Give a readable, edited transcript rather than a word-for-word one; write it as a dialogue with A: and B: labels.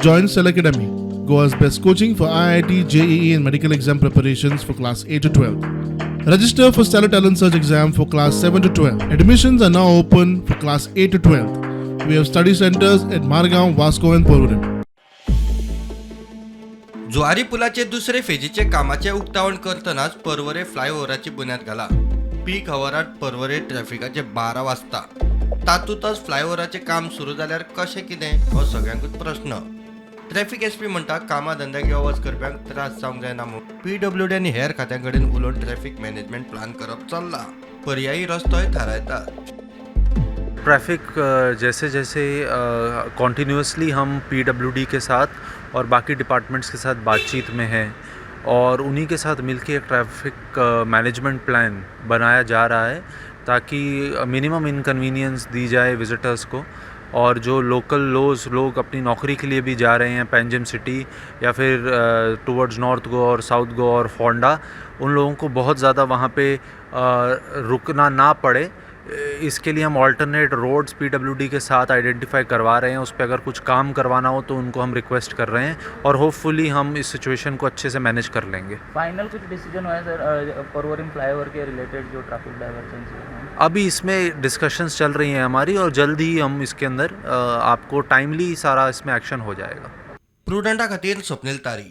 A: Join Cell Academy, Goa's best coaching for IIT, JEE and medical exam preparations for class 8 to 12. Register for Stellar Talent Search exam for class 7 to 12. Admissions are now open for class 8 to 12. We have study centers at Margaon, Vasco and Porvorim.
B: जुआरी पुलाचे दुसरे फेजीचे कामाचे उक्तावण करतनाच पर्वरे फ्लायओव्हराची बुन्याद घाला. Peak हवरात पर्वरे ट्रॅफिकाचे 12 वाजता. तातूंतच फ्लायओव्हराचे काम सुरू जाल्यार कशें कितें हो सगळ्यांकूच प्रश्न. ट्रॅफिक एसपी म्हणटा कामा धंद्याक येवज करप्यांक त्रास जावंक जायना म्हूण. PWD आनी हेर खात्यां कडेन उलोवन ट्रॅफिक मॅनेजमेंट प्लान करप चल्ला. पर्यायी रस्तोय थारायतात.
C: ट्रैफिक जैसे जैसे कॉन्टीन्यूसली हम PWD के साथ और बाकी डिपार्टमेंट्स के साथ बातचीत में हैं और उन्हीं के साथ मिलके एक ट्रैफिक मैनेजमेंट प्लान बनाया जा रहा है ताकि मिनिमम इनकन्वीनियंस दी जाए विज़िटर्स को. और जो लोकल लोग अपनी नौकरी के लिए भी जा रहे हैं पेंजिम सिटी या फिर टुवर्ड्स नॉर्थ गोवा और साउथ गोवा और फोंडा, उन लोगों को बहुत ज़्यादा वहाँ पे रुकना ना पड़े, इसके लिए हम ऑल्टरनेट रोड्स PWD के साथ आइडेंटिफाई करवा रहे हैं. उस पर अगर कुछ काम करवाना हो तो उनको हम रिक्वेस्ट कर रहे हैं और होपफुली हम इस सिचुएशन को अच्छे से मैनेज कर लेंगे.
D: फाइनल कुछ डिसीजन हुआ है सर पर्वरिम फ्लाईओवर के रिलेटेड जो ट्रैफिक डाइवर्जन है?
C: अभी इसमें डिस्कशंस चल रही हैं हमारी और जल्द ही हम इसके अंदर आपको टाइमली सारा इसमें एक्शन हो जाएगा.
B: प्रुडंटा खातीर स्वप्नील तारी.